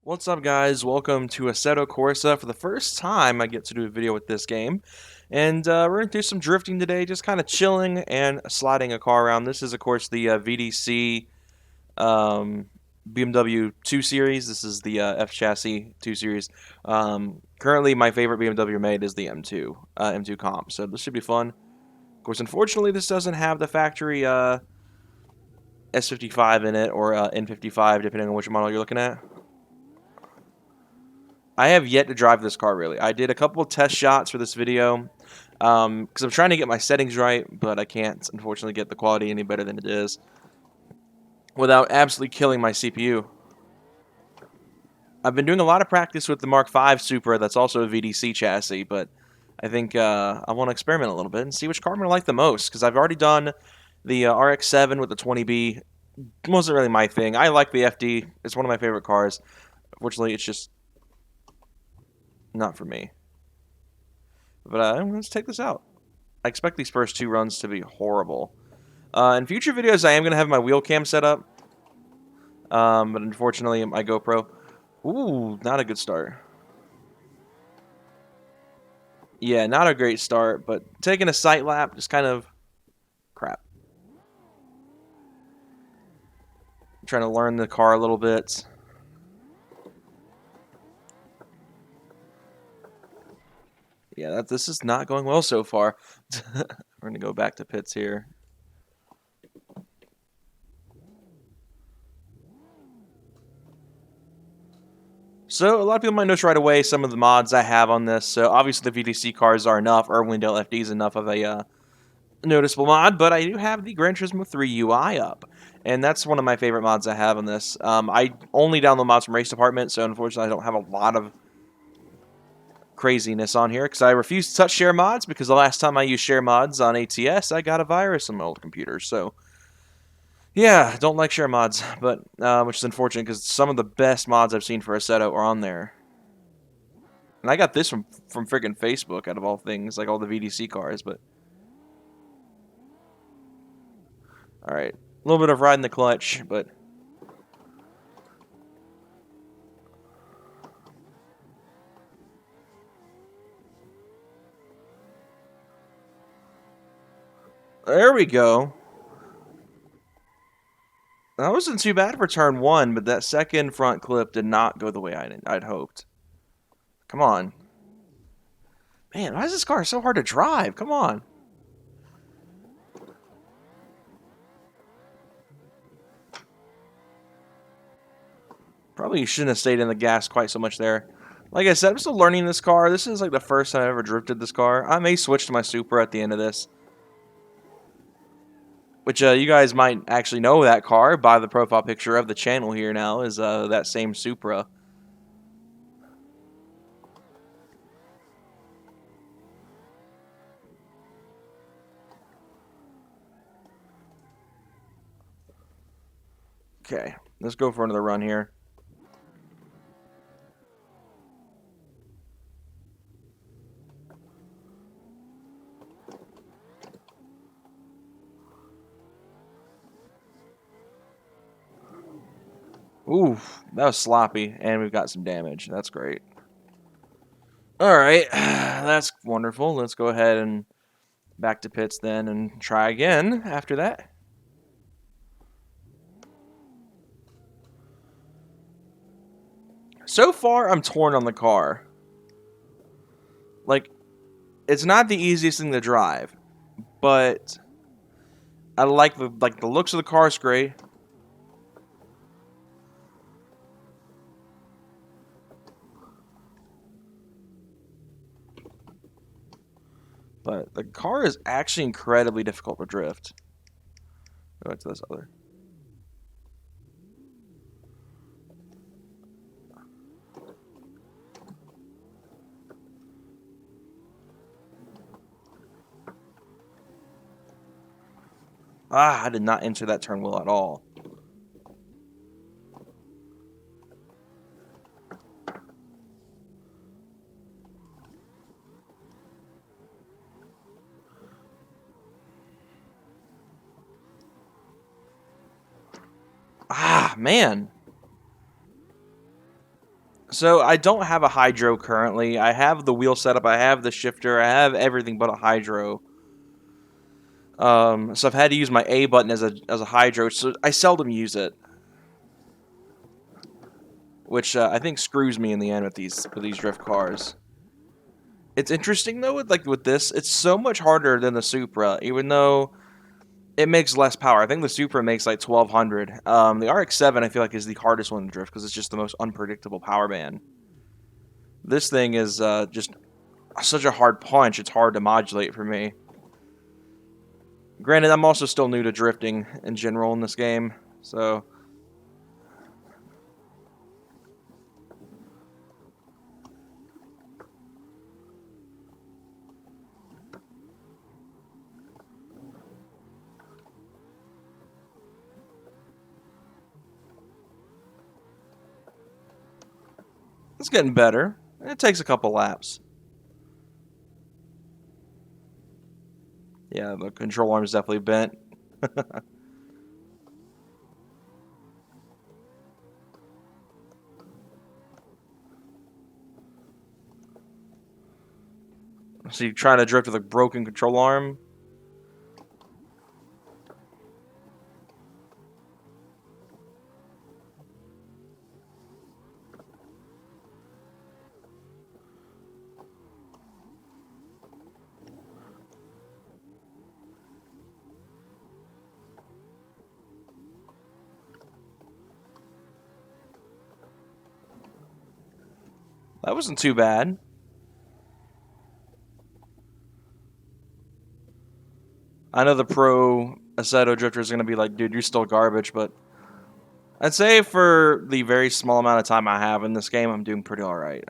What's up, guys? Welcome to Assetto Corsa. For the first time, I get to do a video with this game. And we're going to do some drifting today, just kind of chilling and sliding a car around. This is, of course, the VDC BMW 2 Series. This is the F chassis 2 Series. Currently, my favorite BMW made is the M2 Comp. So this should be fun. Of course, unfortunately, this doesn't have the factory S55 in it, or N55, depending on which model you're looking at. I have yet to drive this car, really. I did a couple of test shots for this video because I'm trying to get my settings right, but I can't, unfortunately, get the quality any better than it is without absolutely killing my CPU. I've been doing a lot of practice with the Mark V Supra that's also a VDC chassis, but I think I want to experiment a little bit and see which car I'm going to like the most, because I've already done the RX-7 with the 20B. It wasn't really my thing. I like the FD. It's one of my favorite cars. Unfortunately, it's just not for me. But let's take this out. I expect these first two runs to be horrible. In future videos, I am going to have my wheel cam set up. But unfortunately, my GoPro... Ooh, not a good start. Yeah, not a great start, but taking a sight lap, just kind of... crap. I'm trying to learn the car a little bit. Yeah, this is not going well so far. We're going to go back to pits here. So, a lot of people might notice right away some of the mods I have on this. So, obviously the VDC cars are enough, or Windale FD is enough of a noticeable mod, but I do have the Gran Turismo 3 UI up. And that's one of my favorite mods I have on this. I only download mods from Race Department, so unfortunately I don't have a lot of craziness on here, because I refuse to touch share mods, because the last time I used share mods on ATS, I got a virus on my old computer, so... yeah, don't like share mods, but which is unfortunate because some of the best mods I've seen for Assetto are on there. And I got this from friggin' Facebook, out of all things, like all the VDC cars, but... alright, a little bit of riding the clutch, but... there we go. That wasn't too bad for turn one, but that second front clip did not go the way I'd hoped. Come on. Man, why is this car so hard to drive? Come on. Probably shouldn't have stayed in the gas quite so much there. Like I said, I'm still learning this car. This is like the first time I ever drifted this car. I may switch to my Supra at the end of this. Which you guys might actually know that car by the profile picture of the channel here now is that same Supra. Okay, let's go for another run here. Oof, that was sloppy, and we've got some damage. That's great. Alright, that's wonderful. Let's go ahead and back to pits then and try again after that. So far, I'm torn on the car. Like, it's not the easiest thing to drive, but I like the looks of the car is great. But the car is actually incredibly difficult to drift. Go back to this other. Ah, I did not enter that turn well at all. Ah, man. So I don't have a hydro currently. I have the wheel setup, I have the shifter, I have everything but a hydro. So I've had to use my A button as a hydro, so I seldom use it, which I think screws me in the end with these drift cars. It's interesting though, with this, it's so much harder than the Supra, even though it makes less power. I think the Supra makes like 1200. The RX-7 I feel like is the hardest one to drift because it's just the most unpredictable power band. This thing is just such a hard punch. It's hard to modulate for me. Granted, I'm also still new to drifting in general in this game, so it's getting better. It takes a couple laps. Yeah, the control arm is definitely bent. So you're trying to drift with a broken control arm? That wasn't too bad. I know the pro Assetto drifter is going to be like, dude, you're still garbage, but I'd say for the very small amount of time I have in this game, I'm doing pretty alright.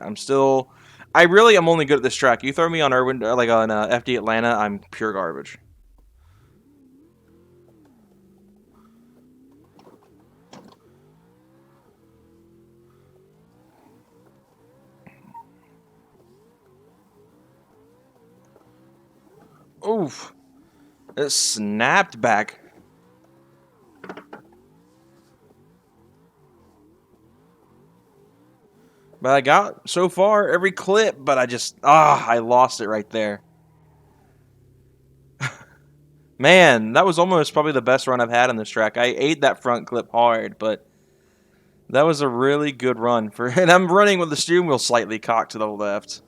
I really am only good at this track. You throw me on Irwin, like on FD Atlanta, I'm pure garbage. Oof. It snapped back. But I got, so far, every clip, but I lost it right there. Man, that was almost probably the best run I've had on this track. I ate that front clip hard, but that was a really good run. And I'm running with the steering wheel slightly cocked to the left.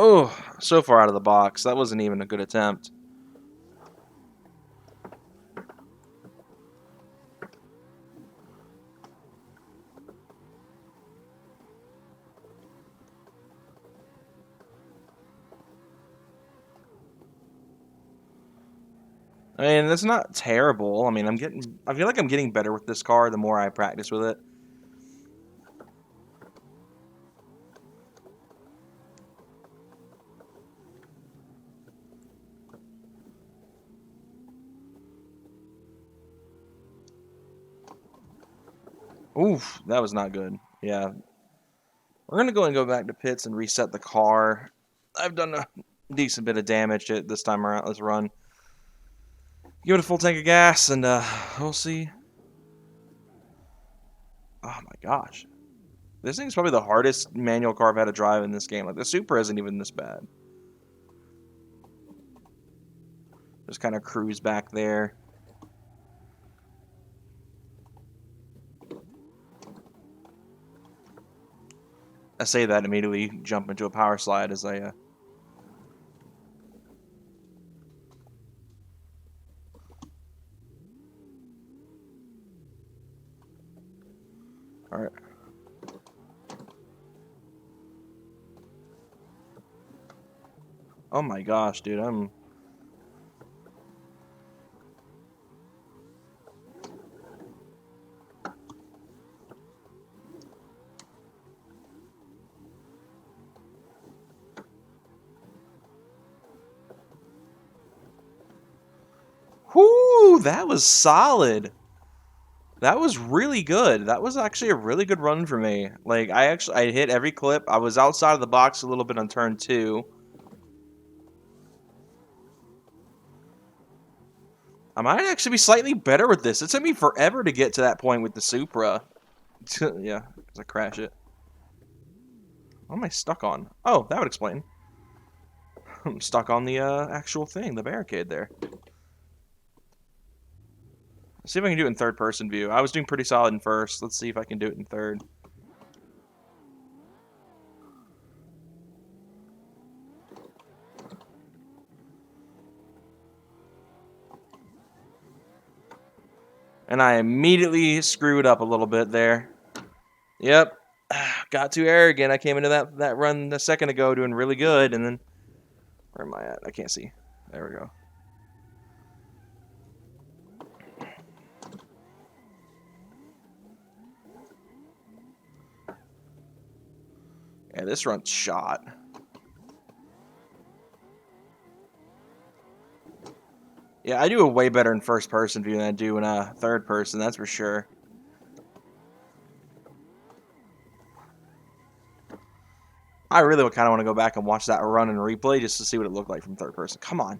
Oh, so far out of the box. That wasn't even a good attempt. I mean, that's not terrible. I mean, I feel like I'm getting better with this car the more I practice with it. Oof, that was not good. Yeah. We're going to go back to pits and reset the car. I've done a decent bit of damage to it this time around. Let's run. Give it a full tank of gas, and we'll see. Oh my gosh. This thing's probably the hardest manual car I've had to drive in this game. Like, the Supra isn't even this bad. Just kind of cruise back there. I say that immediately jump into a power slide as I Alright. Oh my gosh, dude, I'm... Whoo, that was solid. That was really good. That was actually a really good run for me. Like, I hit every clip. I was outside of the box a little bit on turn 2. I might actually be slightly better with this. It took me forever to get to that point with the Supra. Yeah, because I crash it. What am I stuck on? Oh, that would explain. I'm stuck on the actual thing, the barricade there. Let's see if I can do it in third-person view. I was doing pretty solid in first. Let's see if I can do it in third. And I immediately screwed up a little bit there. Yep. Got too arrogant. I came into that run a second ago doing really good, and then... Where am I at? I can't see. There we go. Yeah, this run's shot. Yeah, I do it way better in first-person view than I do in third-person, that's for sure. I really kind of want to go back and watch that run and replay just to see what it looked like from third person. Come on.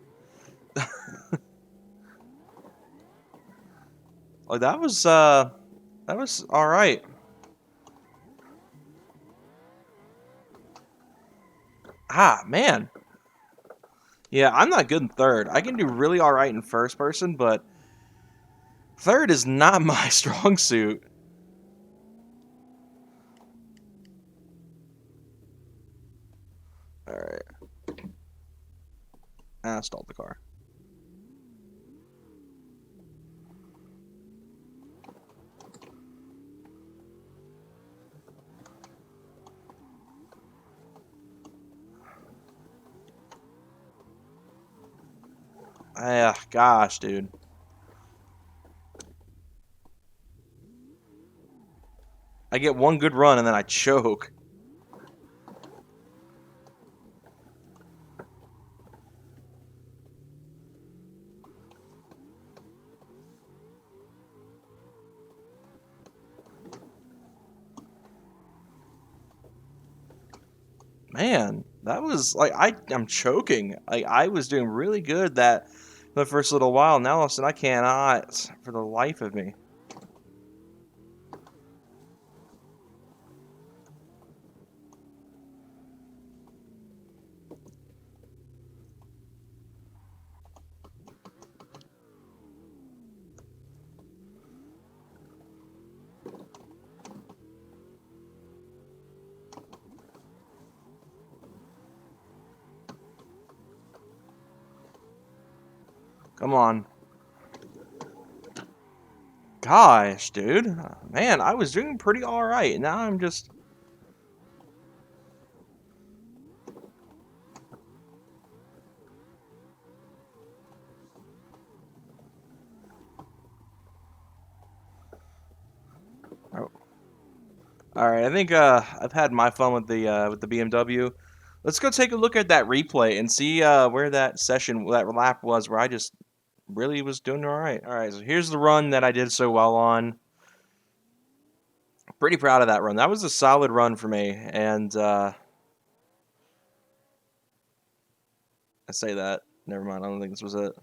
Like, that was all right. Ah, man. Yeah, I'm not good in third. I can do really all right in first person, but third is not my strong suit. All right. I stalled the car. Ah, gosh, dude. I get one good run and then I choke. Man, that was like I'm choking. Like I was doing really good the first little while. Now all of a sudden I cannot for the life of me. Come on. Gosh, dude. Man, I was doing pretty alright. Now I'm just... Oh. Alright, I think I've had my fun with the BMW. Let's go take a look at that replay and see where that lap was where I just really was doing alright. Alright, so here's the run that I did so well on. Pretty proud of that run. That was a solid run for me, and I say that. Never mind, I don't think this was it.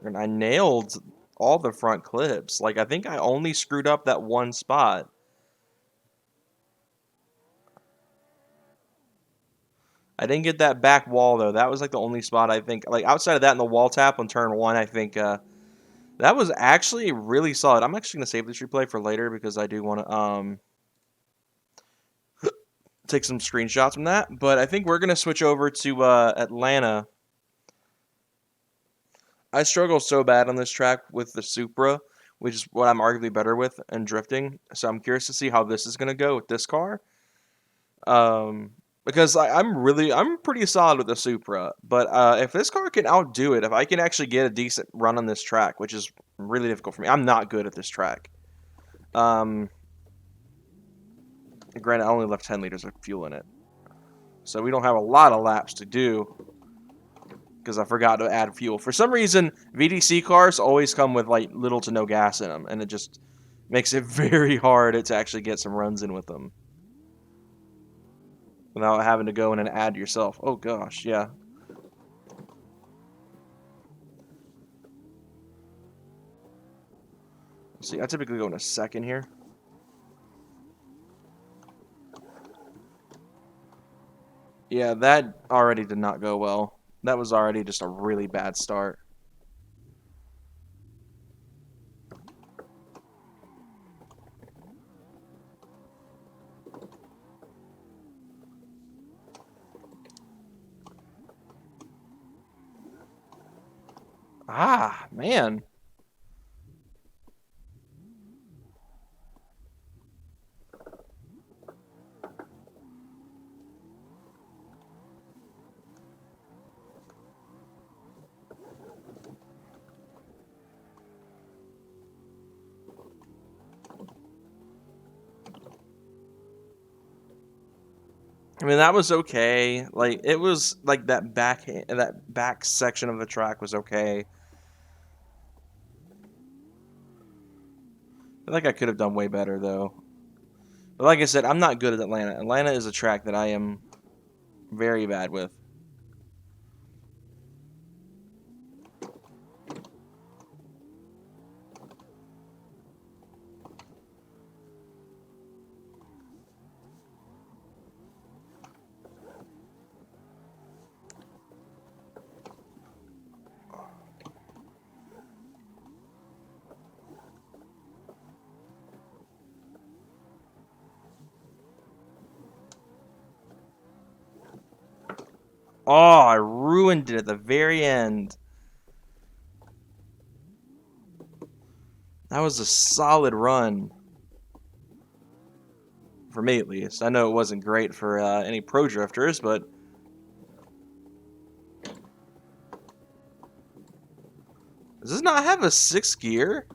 And I nailed all the front clips. Like, I think I only screwed up that one spot. I didn't get that back wall, though. That was, like, the only spot I think. Like, outside of that and the wall tap on turn 1, I think that was actually really solid. I'm actually going to save this replay for later because I do want to take some screenshots from that. But I think we're going to switch over to Atlanta. I struggle so bad on this track with the Supra, which is what I'm arguably better with, and drifting. So I'm curious to see how this is going to go with this car. Because I'm pretty solid with the Supra. But if this car can outdo it, if I can actually get a decent run on this track, which is really difficult for me. I'm not good at this track. Granted, I only left 10 liters of fuel in it. So we don't have a lot of laps to do. because I forgot to add fuel. For some reason, VDC cars always come with like little to no gas in them, and it just makes it very hard to actually get some runs in with them without having to go in and add yourself. Oh gosh, yeah. See, I typically go in a second here. Yeah, that already did not go well. That was already just a really bad start. Ah, man. I mean, that was okay. Like, it was like that back section of the track was okay. I feel like I could have done way better though. But like I said, I'm not good at Atlanta. Atlanta is a track that I am very bad with. Oh, I ruined it at the very end. That was a solid run. For me, at least. I know it wasn't great for any pro drifters, but... Does this not have a 6th gear?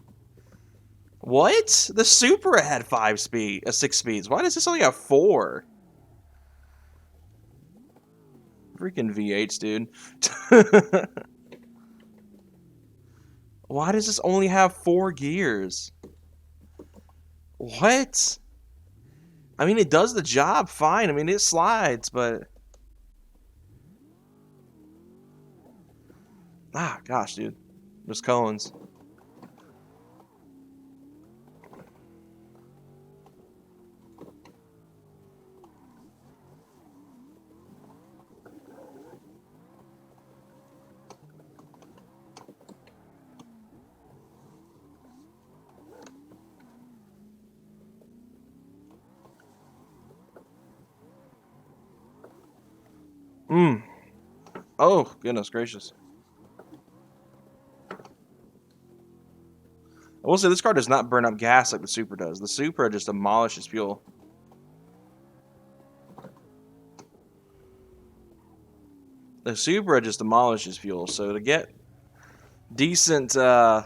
What? The Supra had 6 speeds. Why does this only have 4? Freaking V8s, dude. Why does this only have 4 gears? What? I mean, it does the job fine. I mean, it slides, but... Ah, gosh, dude. There's cones. Oh, goodness gracious. I will say this car does not burn up gas like the Supra does. The Supra just demolishes fuel. The Supra just demolishes fuel, so to get decent, like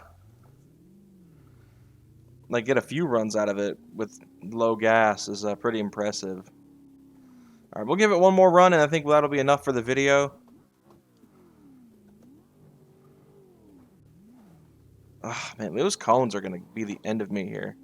get a few runs out of it with low gas is pretty impressive. Alright, we'll give it one more run, and I think that'll be enough for the video. Ah, man, those cones are going to be the end of me here.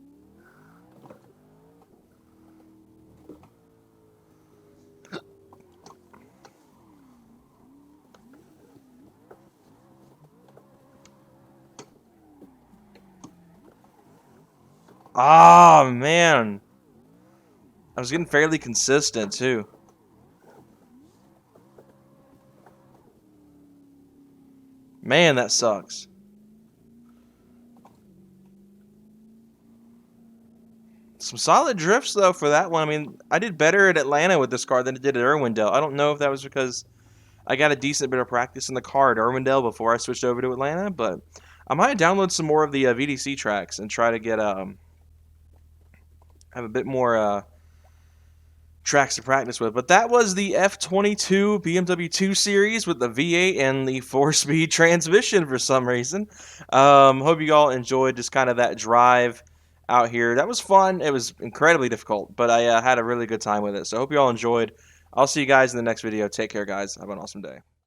Ah, man. I was getting fairly consistent, too. Man, that sucks. Some solid drifts, though, for that one. I mean, I did better at Atlanta with this car than I did at Irwindale. I don't know if that was because I got a decent bit of practice in the car at Irwindale before I switched over to Atlanta, but I might download some more of the VDC tracks and try to get have a bit more tracks to practice with. But that was the F22 BMW 2 Series with the V8 and the 4-speed transmission for some reason. Hope you all enjoyed just kind of that drive out here. That was fun. It was incredibly difficult, but I had a really good time with it. So I hope you all enjoyed. I'll see you guys in the next video. Take care, guys. Have an awesome day.